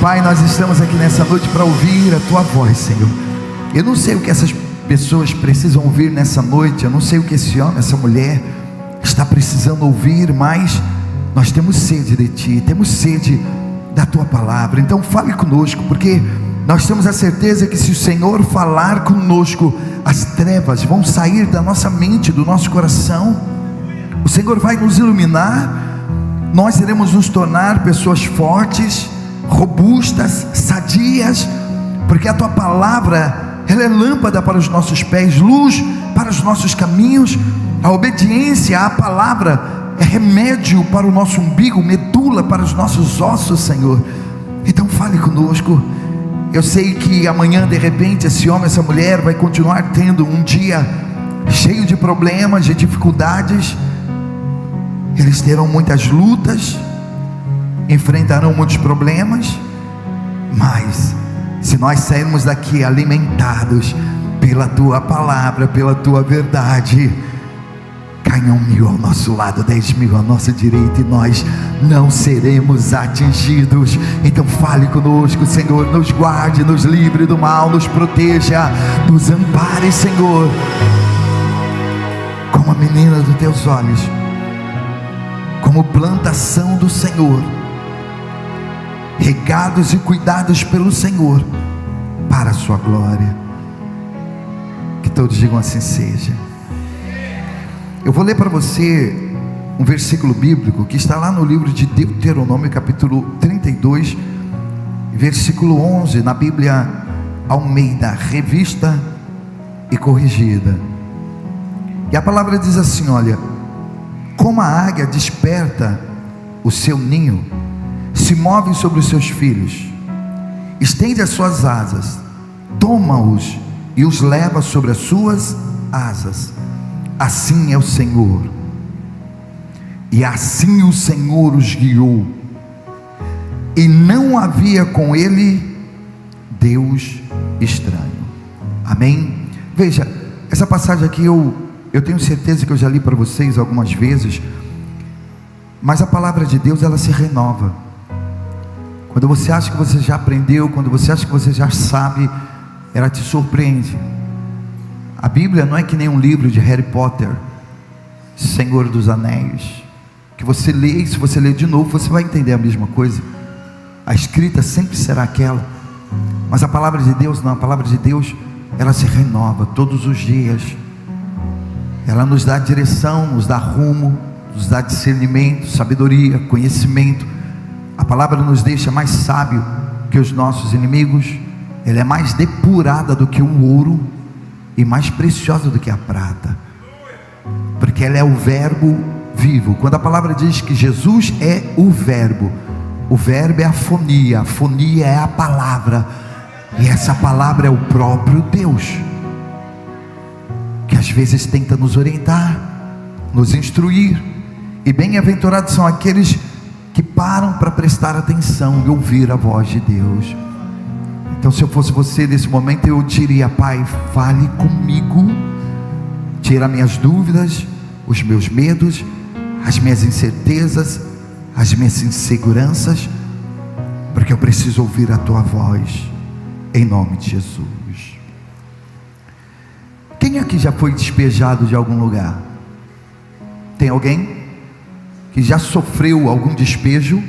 Pai, nós estamos aqui nessa noite para ouvir a Tua voz, Senhor. Eu não sei o que essas pessoas precisam ouvir nessa noite, eu não sei o que esse homem, essa mulher está precisando ouvir, mas nós temos sede de Ti, temos sede da Tua palavra. Então fale conosco, porque nós temos a certeza que se o Senhor falar conosco, as trevas vão sair da nossa mente, do nosso coração. O Senhor vai nos iluminar, nós iremos nos tornar pessoas fortes, robustas, sadias, porque a Tua palavra, ela é lâmpada para os nossos pés, luz para os nossos caminhos. A obediência à palavra é remédio para o nosso umbigo, medula para os nossos ossos, Senhor. Então fale conosco. Eu sei que amanhã, de repente, esse homem, essa mulher vai continuar tendo um dia cheio de problemas, de dificuldades. Eles terão muitas lutas, enfrentarão muitos problemas, mas se nós sairmos daqui alimentados pela Tua palavra, pela Tua verdade, cairão 1000 ao nosso lado, 10.000 à nossa direita, e nós não seremos atingidos. Então fale conosco, Senhor, nos guarde, nos livre do mal, nos proteja, nos ampare, Senhor, como a menina dos Teus olhos, como plantação do Senhor, regados e cuidados pelo Senhor, para a Sua glória. Que todos digam assim seja. Eu vou ler para você um versículo bíblico que está lá no livro de Deuteronômio, capítulo 32, versículo 11, na Bíblia Almeida, revista e corrigida. E a palavra diz assim: olha, como a águia desperta o seu ninho, se move sobre os seus filhos, estende as suas asas, toma-os e os leva sobre as suas asas. Assim é o Senhor, e assim o Senhor os guiou, e não havia com ele Deus estranho. Amém? Veja, essa passagem aqui eu tenho certeza que eu já li para vocês algumas vezes, mas a palavra de Deus, ela se renova. Quando você acha que você já aprendeu, quando você acha que você já sabe, ela te surpreende. A Bíblia não é que nem um livro de Harry Potter, Senhor dos Anéis, que você lê e se você ler de novo, você vai entender a mesma coisa. A escrita sempre será aquela, mas a palavra de Deus não. A palavra de Deus, ela se renova todos os dias. Ela nos dá direção, nos dá rumo, nos dá discernimento, sabedoria, conhecimento. A palavra nos deixa mais sábio que os nossos inimigos. Ela é mais depurada do que o ouro e mais preciosa do que a prata, porque ela é o verbo vivo. Quando a palavra diz que Jesus é o verbo é a fonia é a palavra, e essa palavra é o próprio Deus, que às vezes tenta nos orientar, nos instruir. E bem-aventurados são aqueles que param para prestar atenção e ouvir a voz de Deus. Então, se eu fosse você nesse momento, eu diria: Pai, fale comigo, tira minhas dúvidas, os meus medos, as minhas incertezas, as minhas inseguranças, porque eu preciso ouvir a Tua voz, em nome de Jesus. Quem aqui já foi despejado de algum lugar? Tem alguém que já sofreu algum despejo?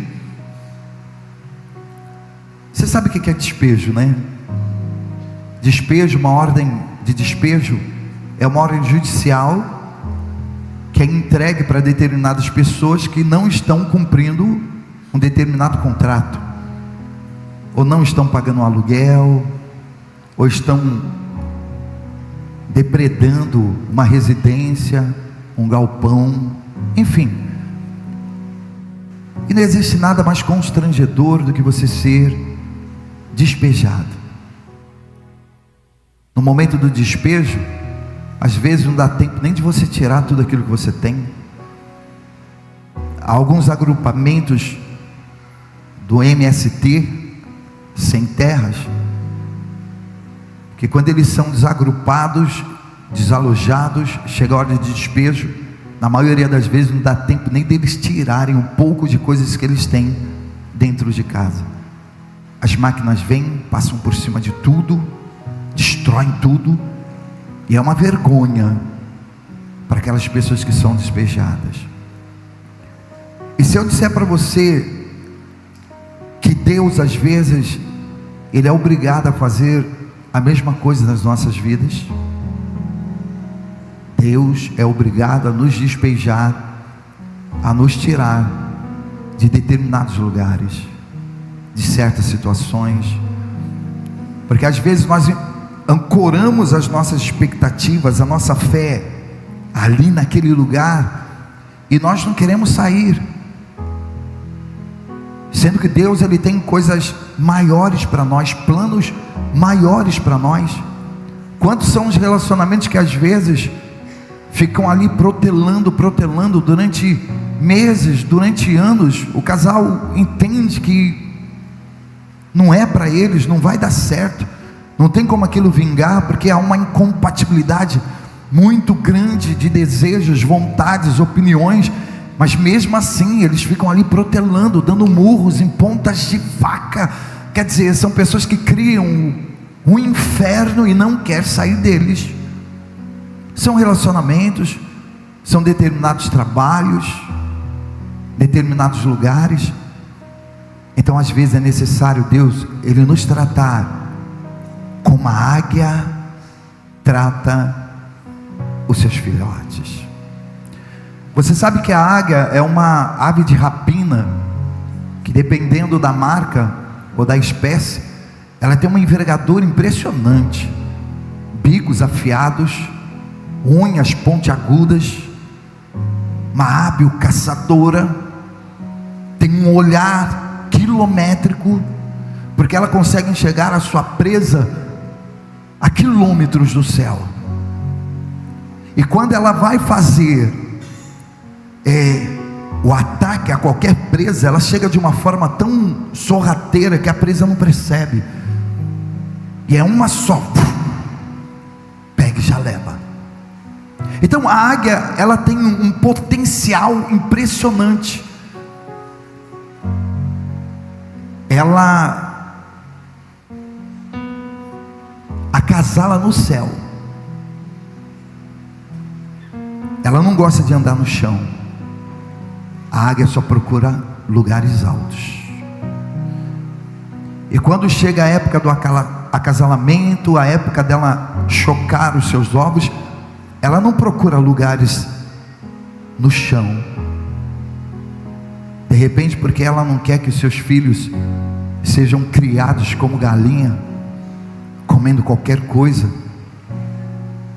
Você sabe o que é despejo, né? Despejo, uma ordem de despejo, é uma ordem judicial que é entregue para determinadas pessoas que não estão cumprindo um determinado contrato, ou não estão pagando um aluguel, ou estão depredando uma residência, um galpão, enfim. E não existe nada mais constrangedor do que você ser despejado. No momento do despejo, às vezes não dá tempo nem de você tirar tudo aquilo que você tem. Há alguns agrupamentos do MST sem terras, que quando eles são desagrupados, desalojados, chega a hora de despejo, na maioria das vezes não dá tempo nem deles tirarem um pouco de coisas que eles têm dentro de casa. as máquinas vêm, passam por cima de tudo, destroem tudo, e é uma vergonha para aquelas pessoas que são despejadas. E se eu disser para você que Deus às vezes Ele é obrigado a fazer a mesma coisa nas nossas vidas? Deus é obrigado a nos despejar, a nos tirar de determinados lugares, de certas situações, porque às vezes nós ancoramos as nossas expectativas, a nossa fé ali naquele lugar, e nós não queremos sair, sendo que Deus Ele tem coisas maiores para nós, planos maiores para nós. Quantos são os relacionamentos que às vezes ficam ali protelando durante meses, durante anos? O casal entende que não é para eles, não vai dar certo, não tem como aquilo vingar, porque há uma incompatibilidade muito grande de desejos, vontades, opiniões, mas mesmo assim eles ficam ali protelando, dando murros em pontas de faca. Quer dizer, são pessoas que criam um inferno e não querem sair deles. São relacionamentos, são determinados trabalhos, determinados lugares. Então às vezes é necessário Deus, Ele nos tratar como a águia trata os seus filhotes. Você sabe que a águia é uma ave de rapina, que dependendo da marca ou da espécie, ela tem uma envergadura impressionante, bicos afiados, unhas pontiagudas, uma hábil caçadora, tem um olhar quilométrico, porque ela consegue enxergar a sua presa a quilômetros do céu. E quando ela vai fazer o ataque a qualquer presa, ela chega de uma forma tão sorrateira que a presa não percebe, e é uma só, pega e já leva. Então a águia, ela tem um potencial impressionante. Ela acasala no céu. Ela não gosta de andar no chão. A águia só procura lugares altos. E quando chega a época do acasalamento, a época dela chocar os seus ovos, ela não procura lugares no chão. De repente, porque ela não quer que os seus filhos sejam criados como galinha, comendo qualquer coisa.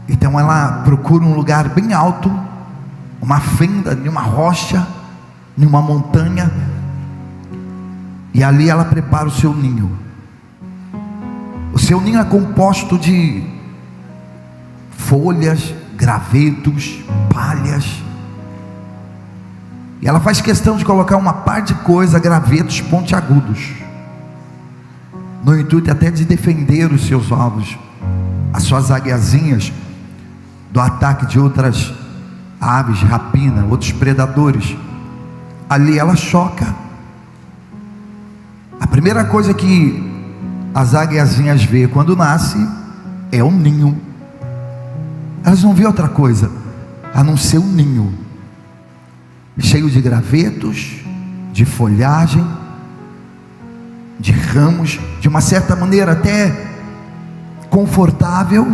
Então ela procura um lugar bem alto, uma fenda de uma rocha, em uma montanha, e ali ela prepara o seu ninho. O seu ninho é composto de folhas, gravetos, palhas, e ela faz questão de colocar uma par de coisa, gravetos pontiagudos, no intuito até de defender os seus ovos, as suas águiazinhas, do ataque de outras aves de rapina, outros predadores. Ali ela choca. A primeira coisa que as águiazinhas vê quando nasce é o ninho. Elas não vê outra coisa a não ser um ninho, cheio de gravetos, de folhagem, de ramos, de uma certa maneira até confortável,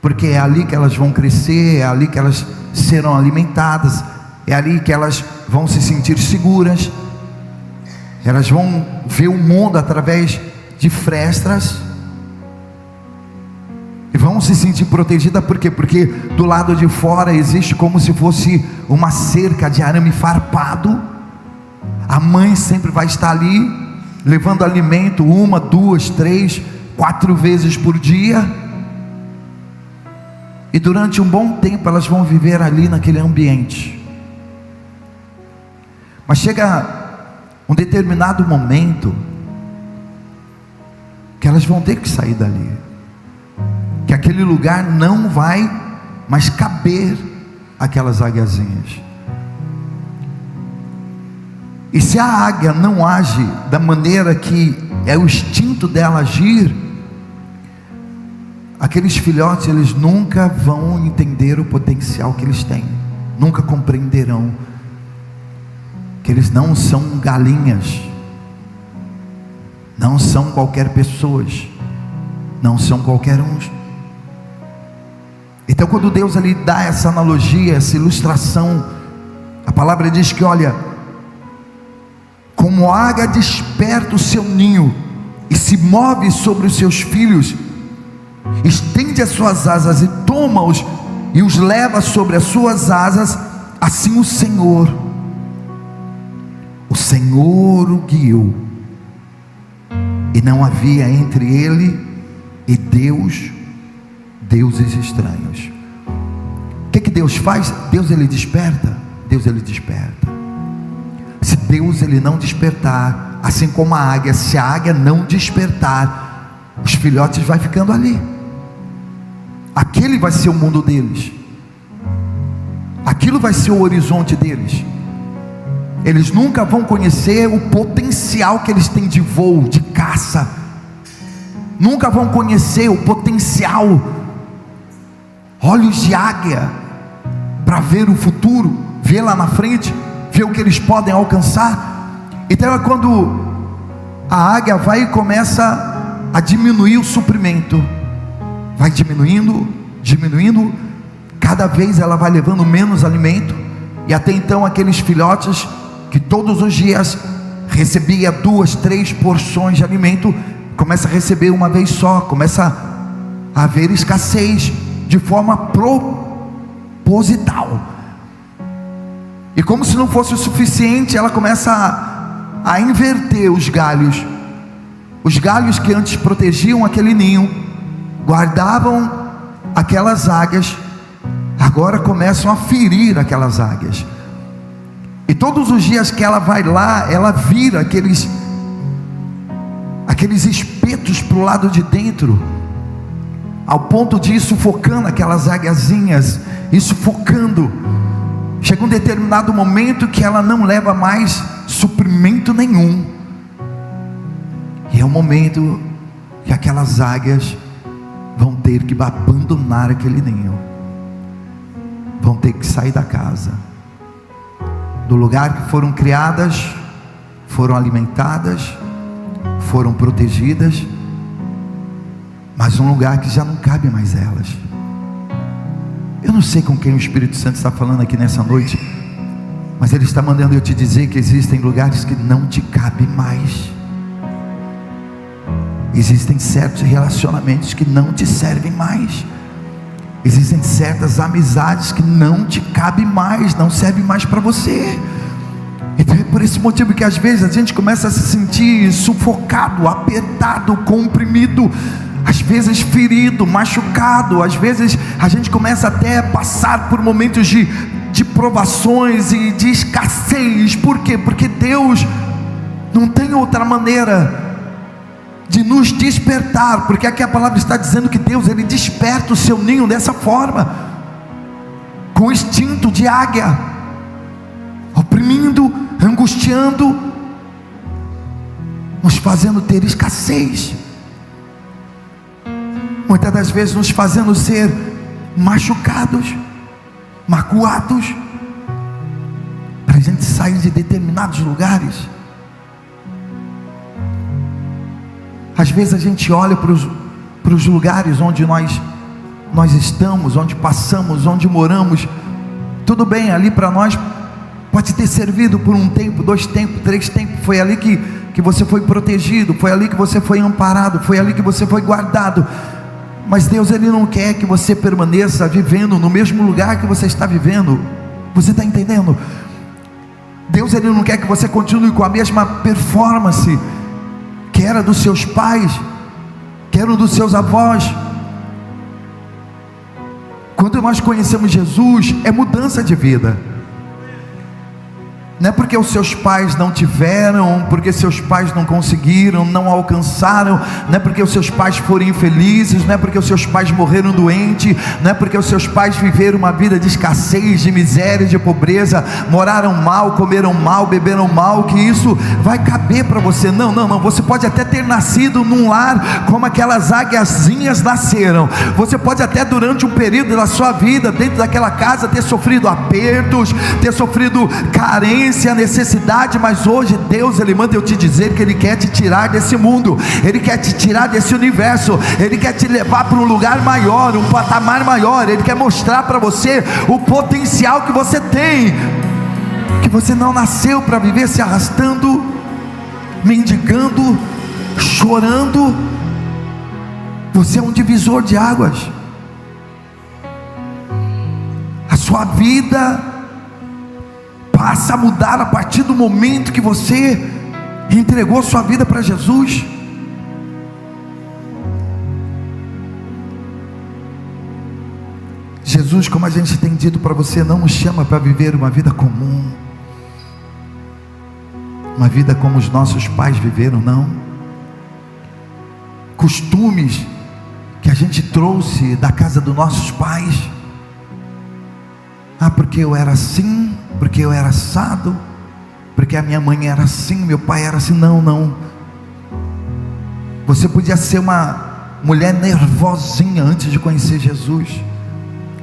porque é ali que elas vão crescer, é ali que elas serão alimentadas, é ali que elas vão se sentir seguras, elas vão ver o mundo através de frestas, e vão se sentir protegidas. Por quê? Porque do lado de fora existe como se fosse uma cerca de arame farpado. A mãe sempre vai estar ali, levando alimento 1, 2, 3, 4 vezes por dia, e durante um bom tempo elas vão viver ali naquele ambiente. Mas chega um determinado momento que elas vão ter que sair dali, que aquele lugar não vai mais caber aquelas águiazinhas. E se a águia não age da maneira que é o instinto dela agir, aqueles filhotes, eles nunca vão entender o potencial que eles têm, nunca compreenderão que eles não são galinhas, não são qualquer pessoas, não são qualquer uns. Então, quando Deus ali dá essa analogia, essa ilustração, a palavra diz que, olha, como a águia desperta o seu ninho e se move sobre os seus filhos, estende as suas asas e toma-os e os leva sobre as suas asas, assim o Senhor o guiou, e não havia entre ele e Deus deuses estranhos. O que Deus faz? Deus ele desperta. Se Deus ele não despertar, assim como a águia, se a águia não despertar, os filhotes vai ficando ali. Aquele vai ser o mundo deles, aquilo vai ser o horizonte deles. Eles nunca vão conhecer o potencial que eles têm de voo, de caça, nunca vão conhecer o potencial, olhos de águia, para ver o futuro, ver lá na frente, ver o que eles podem alcançar. Então é quando a águia vai e começa a diminuir o suprimento, vai diminuindo, cada vez ela vai levando menos alimento, e até então aqueles filhotes que todos os dias recebia 2, 3 porções de alimento, começa a receber uma vez só, começa a haver escassez de forma proposital, e como se não fosse o suficiente, ela começa a inverter os galhos que antes protegiam aquele ninho, guardavam aquelas águias, agora começam a ferir aquelas águias. E todos os dias que ela vai lá, ela vira aqueles espetos para o lado de dentro, ao ponto de ir sufocando aquelas águiazinhas, ir sufocando. Chega um determinado momento que ela não leva mais suprimento nenhum, e é o momento que aquelas águias vão ter que abandonar aquele ninho, vão ter que sair da casa, do lugar que foram criadas, foram alimentadas, foram protegidas, mas um lugar que já não cabe mais elas. Eu não sei com quem o Espírito Santo está falando aqui nessa noite, mas Ele está mandando eu te dizer que existem lugares que não te cabe mais. Existem certos relacionamentos que não te servem mais. Existem certas amizades que não te cabem mais, não servem mais para você. Então é por esse motivo que às vezes a gente começa a se sentir sufocado, apertado, comprimido, às vezes ferido, machucado. Às vezes a gente começa até a passar por momentos de provações e de escassez. Por quê? Porque Deus não tem outra maneira de nos despertar, porque aqui a palavra está dizendo que Deus ele desperta o seu ninho dessa forma, com o instinto de águia, oprimindo, angustiando, nos fazendo ter escassez, muitas das vezes nos fazendo ser machucados, magoados, para a gente sair de determinados lugares. Às vezes a gente olha para os lugares onde nós estamos, onde passamos, onde moramos. Tudo bem, ali para nós pode ter servido por um tempo, 2 tempos, 3 tempos. Foi ali que você foi protegido, foi ali que você foi amparado, foi ali que você foi guardado. Mas Deus ele não quer que você permaneça vivendo no mesmo lugar que você está vivendo. Você está entendendo? Deus ele não quer que você continue com a mesma performance que era dos seus pais, que eram dos seus avós. Quando nós conhecemos Jesus, é mudança de vida. Não é porque os seus pais não tiveram, porque seus pais não conseguiram, não alcançaram, não é porque os seus pais foram infelizes, não é porque os seus pais morreram doentes, não é porque os seus pais viveram uma vida de escassez, de miséria, de pobreza, moraram mal, comeram mal, beberam mal, que isso vai caber para você. Não, você pode até ter nascido num lar como aquelas águiazinhas nasceram, você pode até durante um período da sua vida, dentro daquela casa, ter sofrido apertos, ter sofrido carência, a necessidade, mas hoje Deus, Ele manda eu te dizer que Ele quer te tirar desse mundo, Ele quer te tirar desse universo, Ele quer te levar para um lugar maior, um patamar maior, Ele quer mostrar para você o potencial que você tem, que você não nasceu para viver se arrastando, mendigando, chorando. Você é um divisor de águas. A sua vida passa a mudar a partir do momento que você entregou sua vida para Jesus. Jesus, como a gente tem dito para você, não nos chama para viver uma vida comum, uma vida como os nossos pais viveram, não. Costumes que a gente trouxe da casa dos nossos pais. Porque eu era assim, porque eu era assado, porque a minha mãe era assim, meu pai era assim. Não. Você podia ser uma mulher nervosinha antes de conhecer Jesus.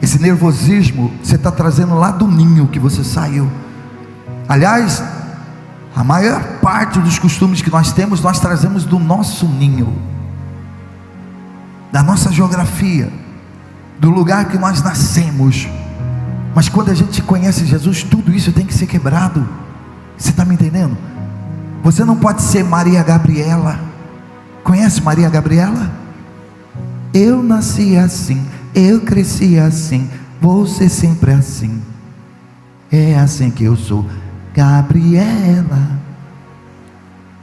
Esse nervosismo você está trazendo lá do ninho que você saiu. Aliás, a maior parte dos costumes que nós temos, nós trazemos do nosso ninho, da nossa geografia, do lugar que nós nascemos. Mas quando a gente conhece Jesus, tudo isso tem que ser quebrado. Você está me entendendo? Você não pode ser Maria Gabriela. Conhece Maria Gabriela? Eu nasci assim, eu cresci assim, vou ser sempre assim. É assim que eu sou, Gabriela.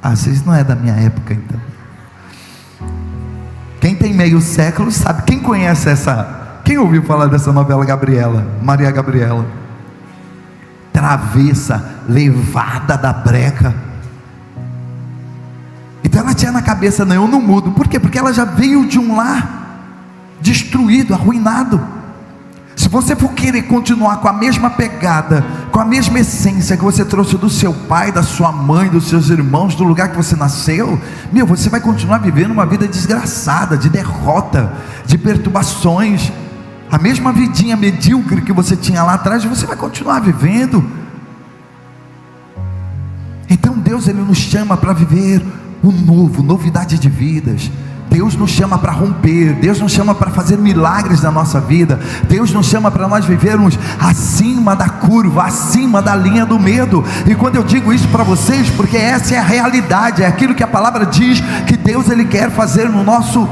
Vocês não é da minha época então. Quem tem meio século sabe. Quem conhece essa? Quem ouviu falar dessa novela Gabriela? Maria Gabriela. Travessa, levada da breca. Então ela tinha na cabeça, não, eu não mudo. Por quê? Porque ela já veio de um lar destruído, arruinado. Se você for querer continuar com a mesma pegada, com a mesma essência que você trouxe do seu pai, da sua mãe, dos seus irmãos, do lugar que você nasceu, você vai continuar vivendo uma vida desgraçada, de derrota, de perturbações. A mesma vidinha medíocre que você tinha lá atrás, você vai continuar vivendo. Então Deus, Ele nos chama para viver o novo, novidade de vidas. Deus nos chama para romper, Deus nos chama para fazer milagres na nossa vida, Deus nos chama para nós vivermos acima da curva, acima da linha do medo. E quando eu digo isso para vocês, porque essa é a realidade, é aquilo que a palavra diz, que Deus, Ele quer fazer no nosso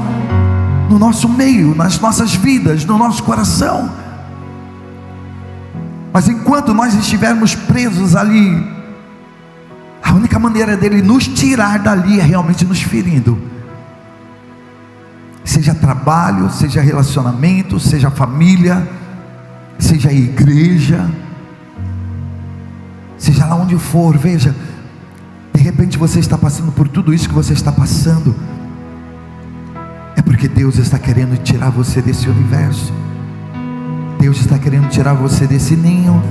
meio, nas nossas vidas, no nosso coração. Mas enquanto nós estivermos presos ali, a única maneira dele nos tirar dali é realmente nos ferindo. Seja trabalho, seja relacionamento, seja família, seja igreja, seja lá onde for. Veja, de repente você está passando por tudo isso que você está passando, é porque Deus está querendo tirar você desse universo. Deus está querendo tirar você desse ninho.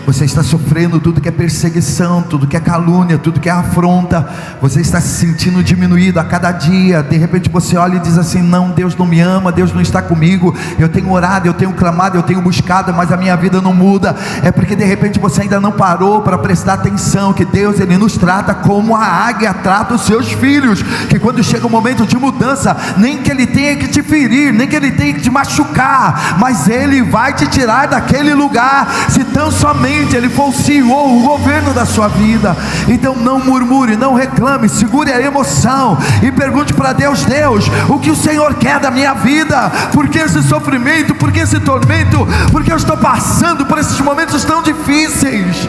Você está sofrendo tudo que é perseguição, tudo que é calúnia, tudo que é afronta. Você está se sentindo diminuído a cada dia. De repente você olha e diz assim: não, Deus não me ama, Deus não está comigo. Eu tenho orado, eu tenho clamado, eu tenho buscado, mas a minha vida não muda. É porque de repente você ainda não parou para prestar atenção que Deus, Ele nos trata como a águia trata os seus filhos. Que quando chega o momento de mudança, nem que Ele tenha que te ferir, nem que Ele tenha que te machucar, mas Ele vai te tirar daquele lugar, se tão somente Ele for o CEO, o governo da sua vida. Então não murmure, não reclame, segure a emoção e pergunte para Deus: Deus, o que o Senhor quer da minha vida? Por que esse sofrimento? Por que esse tormento? Por que eu estou passando por esses momentos tão difíceis?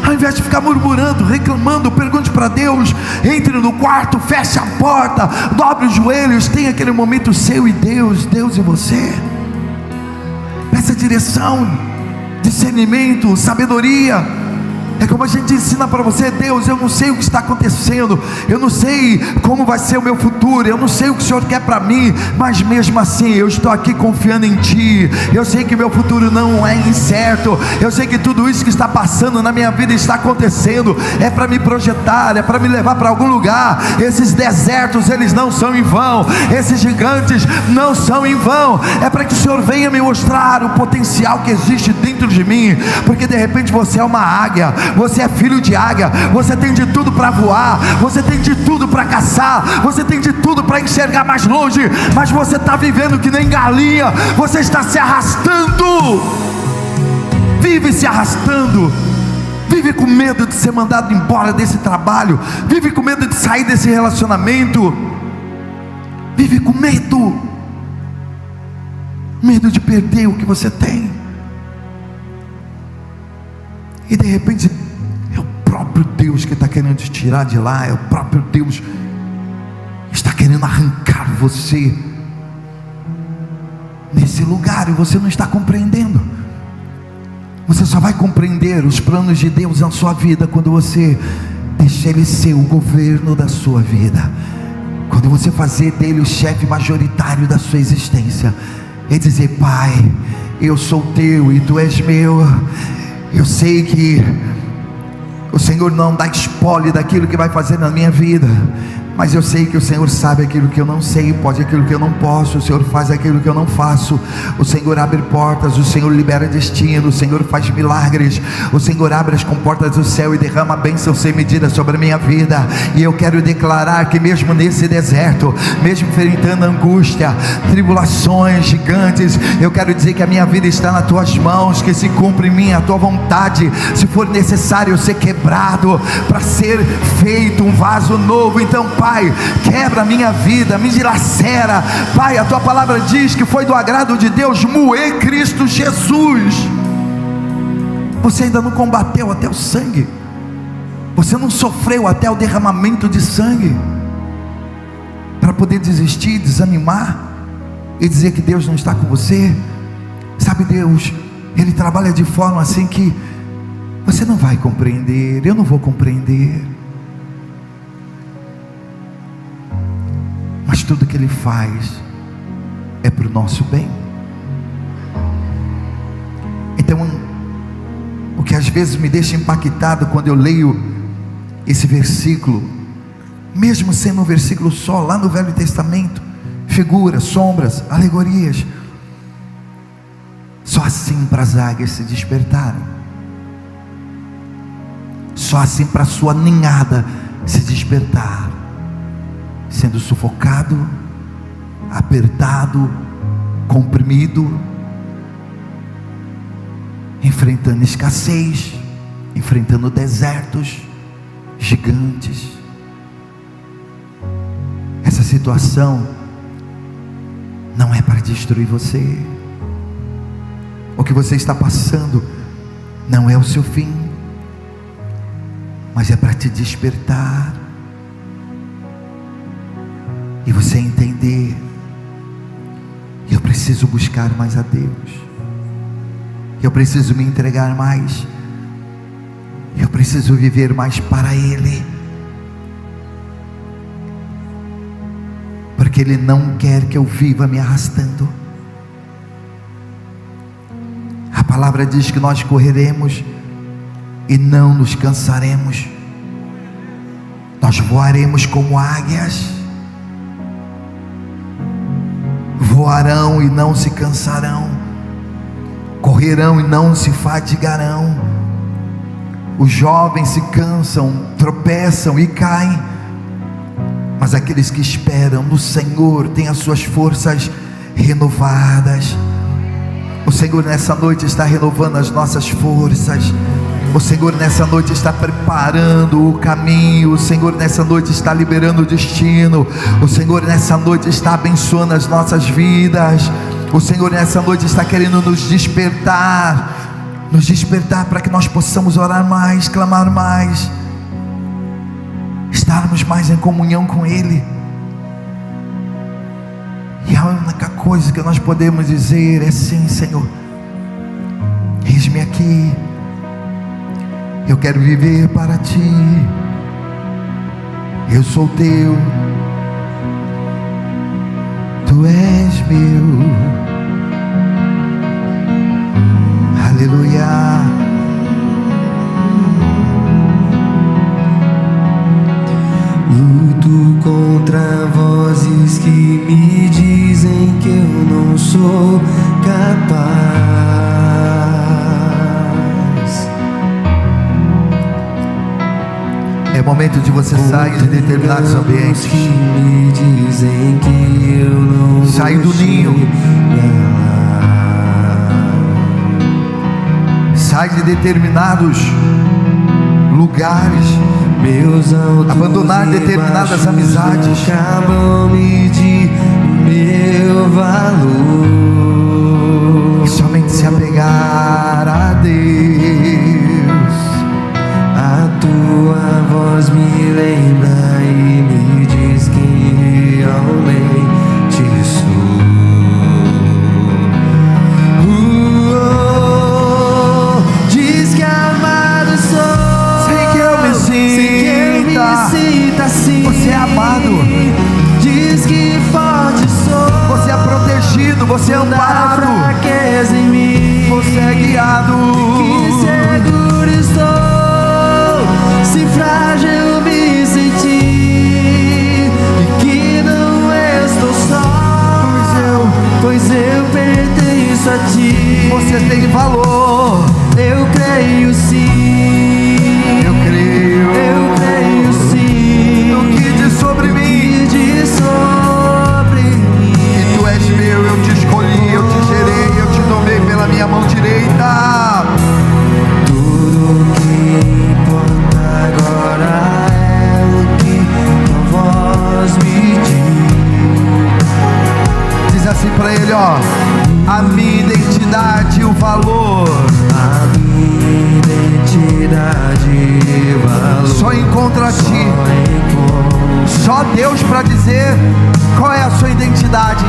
Ao invés de ficar murmurando, reclamando, pergunte para Deus. Entre no quarto, feche a porta, dobre os joelhos, tenha aquele momento seu e Deus e você. Peça direção, discernimento, sabedoria. É como a gente ensina para você: Deus, eu não sei o que está acontecendo, eu não sei como vai ser o meu futuro, eu não sei o que o Senhor quer para mim, mas mesmo assim eu estou aqui confiando em Ti. Eu sei que meu futuro não é incerto, eu sei que tudo isso que está passando na minha vida está acontecendo, é para me projetar, é para me levar para algum lugar. Esses desertos, eles não são em vão, esses gigantes não são em vão, é para que o Senhor venha me mostrar o potencial que existe dentro de mim, porque de repente você é uma águia, você é filho de águia, você tem de tudo para voar, você tem de tudo para caçar, você tem de tudo para enxergar mais longe, mas você está vivendo que nem galinha, você está se arrastando, vive se arrastando, vive com medo de ser mandado embora desse trabalho, vive com medo de sair desse relacionamento, vive com medo de perder o que você tem, e de repente é o próprio Deus que está querendo te tirar de lá, é o próprio Deus que está querendo arrancar você nesse lugar, e você não está compreendendo. Você só vai compreender os planos de Deus na sua vida quando você deixar Ele ser o governo da sua vida, quando você fazer dele o chefe majoritário da sua existência, e dizer: Pai, eu sou teu e tu és meu. Eu sei que o Senhor não dá espólio daquilo que vai fazer na minha vida, mas eu sei que o Senhor sabe aquilo que eu não sei, pode aquilo que eu não posso, o Senhor faz aquilo que eu não faço, o Senhor abre portas, o Senhor libera destino, o Senhor faz milagres, o Senhor abre as comportas do céu e derrama bênção sem medida sobre a minha vida. E eu quero declarar que mesmo nesse deserto, mesmo enfrentando angústia, tribulações gigantes, eu quero dizer que a minha vida está nas tuas mãos, que se cumpre em mim a tua vontade. Se for necessário eu ser quebrado para ser feito um vaso novo, então Pai, quebra a minha vida, me dilacera. Pai, a tua palavra diz que foi do agrado de Deus moer Cristo Jesus. Você ainda não combateu até o sangue, você não sofreu até o derramamento de sangue para poder desistir, desanimar e dizer que Deus não está com você. Sabe, Deus, Ele trabalha de forma assim que você não vai compreender, eu não vou compreender, mas tudo que Ele faz é para o nosso bem. Então, o que às vezes me deixa impactado quando eu leio esse versículo, mesmo sendo um versículo só, lá no Velho Testamento, figuras, sombras, alegorias, só assim para as águias se despertarem, só assim para a sua ninhada se despertar, sendo sufocado, apertado, comprimido, enfrentando escassez, enfrentando desertos gigantes. Essa situação não é para destruir você. O que você está passando não é o seu fim, mas é para te despertar e você entender: eu preciso buscar mais a Deus, eu preciso me entregar mais, eu preciso viver mais para Ele, porque Ele não quer que eu viva me arrastando. A palavra diz que nós correremos e não nos cansaremos, nós voaremos como águias, voarão e não se cansarão, correrão e não se fadigarão. Os jovens se cansam, tropeçam e caem, mas aqueles que esperam no Senhor têm as suas forças renovadas. O Senhor nessa noite está renovando as nossas forças. O Senhor nessa noite está preparando o caminho. O Senhor nessa noite está liberando o destino. O Senhor nessa noite está abençoando as nossas vidas. O Senhor nessa noite está querendo nos despertar para que nós possamos orar mais, clamar mais, estarmos mais em comunhão com Ele. E a única coisa que nós podemos dizer é: sim, Senhor, eis-me aqui, Eu quero viver para ti. Eu sou teu, tu és meu. Aleluia. Luto contra vozes que me dizem que eu não sou capaz. É momento de você sair de determinados ambientes. Que me dizem que eu não Sai do ninho. Sai de determinados lugares. Abandonar determinadas amizades. Acabam-me de meu valor. E somente se apegar a Deus. A tua voz me lembra e me diz quem realmente sou. Diz que amado sou. Sem que eu me sinta assim. Você é amado. Diz que forte sou. Você é protegido, você é amparado. Fraqueza em mim. Você é guiado. Que seguro estou, se frágil me senti, e que não estou só, pois eu pertenço a ti. Você tem valor. Eu creio sim, Eu creio sim, no que diz sobre mim. E tu és meu, eu te escolhi, eu te gerei, eu te tomei pela minha mão direita. Tudo que importa agora é o que tua voz me diz. Diz assim pra ele, ó: a minha identidade e o valor. A minha identidade e valor Só encontra a ti. encontro. Só Deus para dizer qual é a sua identidade.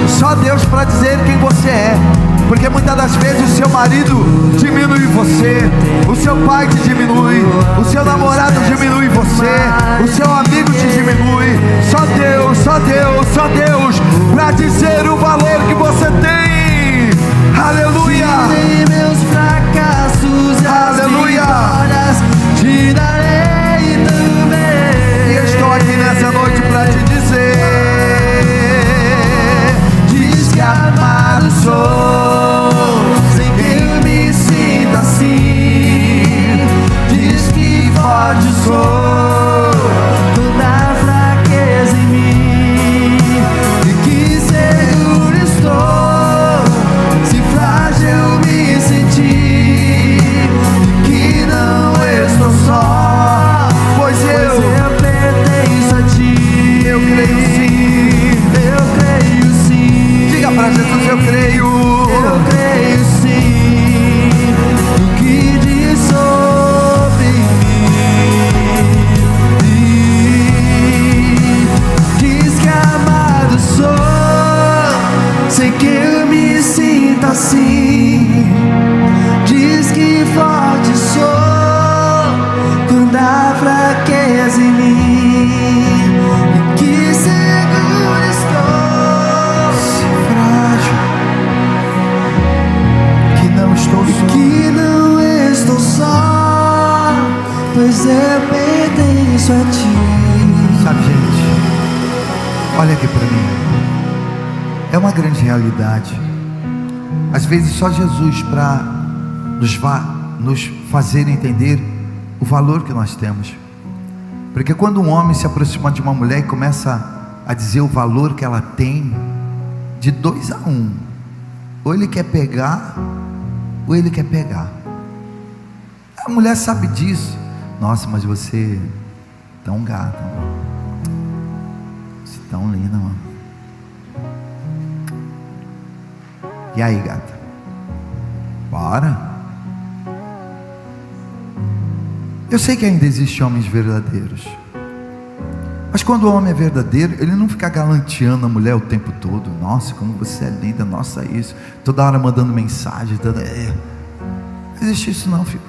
Só Deus para dizer quem você é. Porque muitas das vezes o seu marido diminui você, o seu pai te diminui, o seu namorado diminui você, o seu amigo te diminui. Só Deus, só Deus, só Deus para dizer o valor que você tem. Aleluia. Em meus fracassos e as Aleluia. vitórias te darei também. E eu estou aqui nessa noite para te dizer: Diz que amado sou, sem que eu me sinta assim. Diz que forte sou, toda fraqueza em mim. E que seguro estou, se frágil me senti. E que não estou só, pois eu pertenço a ti. creio sim. Eu creio sim. Diga para Jesus: eu creio. Eu creio sim no que diz sobre mim. Diz que amado sou, sem que eu me sinta assim. Diz que forte sou, quando há fraqueza em mim. E que seguro estou, Frágil, que não estou só. que não estou só, pois eu pertenço a ti. Sabe, gente, olha aqui para mim. É uma grande realidade. Às vezes só Jesus para nos fazer entender o valor que nós temos. Porque quando um homem se aproxima de uma mulher e começa a dizer o valor que ela tem, de 2 a 1, ou ele quer pegar, ou ele quer pegar. A mulher sabe disso. Nossa, mas você é tão gata, mano. Você é tão linda, mano. E aí, gata? Bora? Eu sei que ainda existem homens verdadeiros, mas quando o homem é verdadeiro, ele não fica galanteando a mulher o tempo todo. Nossa, como você é linda, nossa isso, toda hora mandando mensagem, não existe isso não, filho.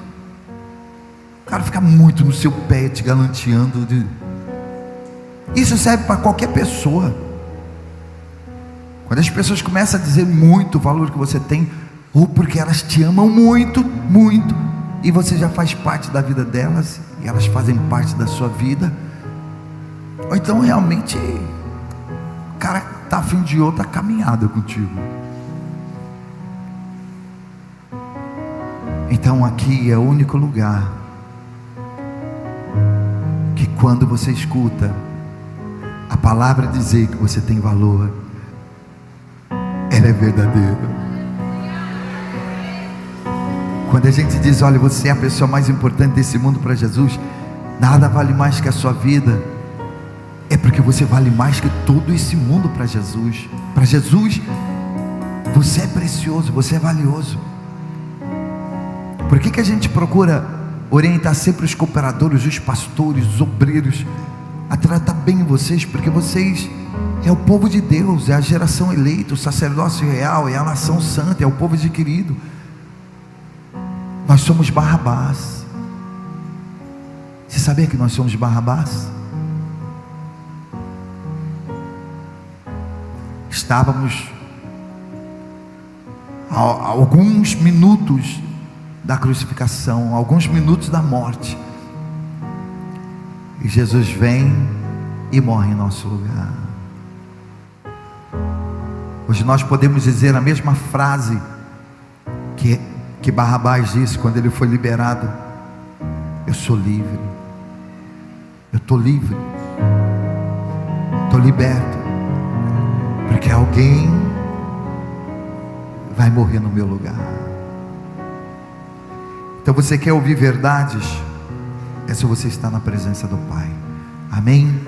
cara fica muito no seu pé, te galanteando. Isso serve para qualquer pessoa. Quando as pessoas começam a dizer muito o valor que você tem, ou porque elas te amam muito, muito, e você já faz parte da vida delas, e elas fazem parte da sua vida, ou então realmente o cara está a fim de outra caminhada contigo. Então aqui é o único lugar que, quando você escuta a palavra dizer que você tem valor, ela é verdadeira. Quando a gente diz: olha, você é a pessoa mais importante desse mundo para Jesus, nada vale mais que a sua vida, é porque você vale mais que todo esse mundo para Jesus. Para Jesus, você é precioso, você é valioso. Por que a gente procura orientar sempre os cooperadores, os pastores, os obreiros a tratar bem vocês? Porque vocês é o povo de Deus, é a geração eleita, o sacerdócio real, é a nação santa, é o povo adquirido. Nós somos Barrabás. Você sabia que nós somos Barrabás? Estávamos a alguns minutos da crucificação, alguns minutos da morte, e Jesus vem e morre em nosso lugar. Hoje nós podemos dizer a mesma frase que Barrabás disse quando ele foi liberado: eu sou livre, eu estou livre, estou liberto, porque alguém vai morrer no meu lugar. Então você quer ouvir verdades? É se você está na presença do Pai. Amém?